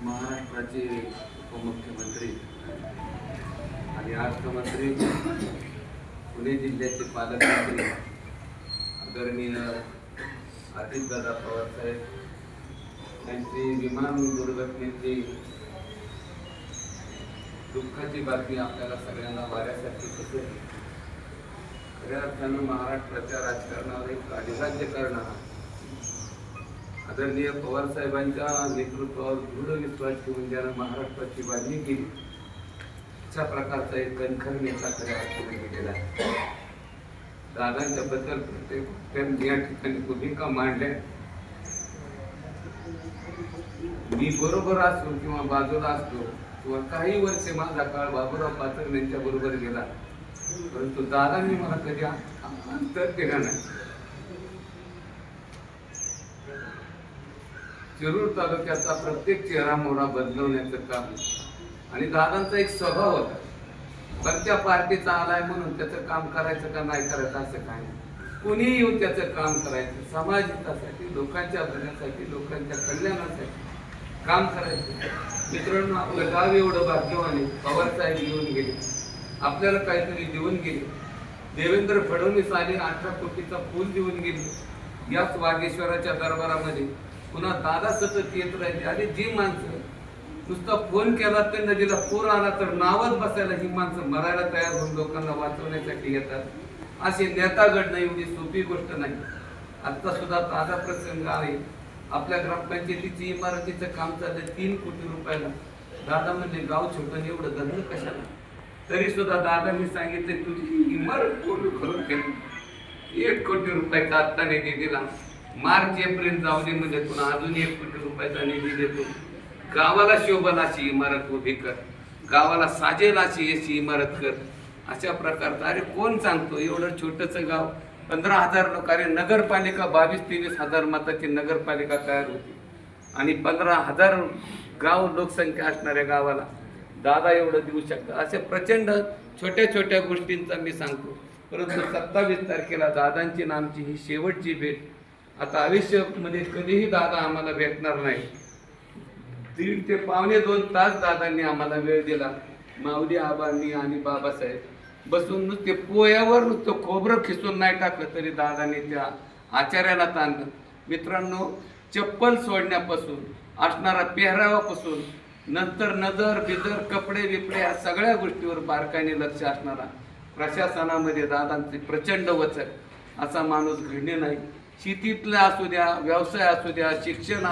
महाराष्ट्राचे उपमुख्यमंत्री आणि अर्थमंत्री, पुणे जिल्ह्याचे पालकमंत्री आदरणीय अजितदादा पवार साहेब यांची विमान दुर्घटनेची दुःखाची बातमी आपल्याला सगळ्यांना वाऱ्यासारखी होते. खऱ्या अर्थानं महाराष्ट्राच्या राजकारणावर एक अधिराज्य करणारा आदरणीय पवार साहेबांच्या नेतृत्वावर दृढ विश्वास ठेवून ज्यानं महाराष्ट्राची बांधणी केली, अशा प्रकारचा एक कणखर नेता खऱ्या अर्थाने गेलेला आहे. दादांच्या बद्दल प्रत्येक या ठिकाणी भूमिका मांडल्या. मी बरोबर असतो किंवा बाजूला असतो किंवा काही वर्षे माझा काळ बाबूराव पाचर यांच्या बरोबर गेला, परंतु दादांनी मला कधी अंतर केला नाही. शिरूर तालुक्याचा प्रत्येक चेहरा मोहरा बदलवण्याचं काम आणि दादांचा एक स्वभाव होता. कोणत्या पार्टीचा आलाय म्हणून त्याचं काम करायचं का नाही करायचं असं काय नाही. कोणीही येऊन त्याचं काम करायचं, समाज हितासाठी, लोकांच्या भल्यासाठी, लोकांच्या कल्याणासाठी काम करायचं. मित्रांनो, आपलं गाव एवढं भाग्यवान आहे. पवार साहेब येऊन गेले, आपल्याला काहीतरी देऊन गेले. देवेंद्र फडणवीस आले, 18 कोटीचा पूल देऊन गेले. याच वागेश्वराच्या दरबारामध्ये पुन्हा दादा सतत येत राहिले. आणि जी माणसं नुसता फोन केला तर नदीला पूर आला तर नावच बसायला ही माणसं मरायला तयार होऊन लोकांना वाचवण्यासाठी येतात, असे नेता घडणं एवढी सोपी गोष्ट नाही. आता सुद्धा ताजा प्रसंग आहे. आपल्या ग्रामपंचायतीची इमारतीचं काम चाललंय 3 कोटी रुपयाला. दादा म्हणजे गाव छोटं, एवढं धंद कशाला. तरी सुद्धा दादांनी सांगितले तुझी इमारत पूर्ण करून केली. 1 कोटी रुपयाचा आत्ता निधी दिला. मार्च एप्रिल जाऊ दे म्हणजे पुन्हा अजून 1 कोटी रुपयाचा निधी देतो. गावाला शोभल अशी इमारत उभी कर, गावाला साजेल अशी इमारत कर. अशा प्रकारचा अरे कोण सांगतो. एवढं छोटंसं गाव, 15,000 लोक. अरे नगरपालिका 22-23 हजार मताची नगरपालिका तयार होती आणि 15,000 गाव लोकसंख्या असणाऱ्या गावाला दादा एवढं देऊ शकतात. असे प्रचंड छोट्या छोट्या गोष्टींचा मी सांगतो. परंतु 27 तारखेला दादांची आणि आमची ही शेवटची भेट. आता आयुष्यामध्ये कधीही दादा आम्हाला भेटणार नाही. 1.5 ते पावणे 2 तास दादांनी आम्हाला वेळ दिला. माऊली आबांनी आणि बाबासाहेब बसून नुसते पोयावर नुसतं खोबरं खिसून नाही टाकलं तरी दादांनी त्या आचार्याला ताणलं. मित्रांनो, चप्पल सोडण्यापासून, असणारा पेहरावापासून, नंतर नजर बिजर कपडे बिपडे या सगळ्या गोष्टीवर बारकाईने लक्ष असणारा, प्रशासनामध्ये दादांचे प्रचंड वचक, असा माणूस घडणे नाही. शेतीतला असू द्या, व्यवसाय असू द्या, शिक्षण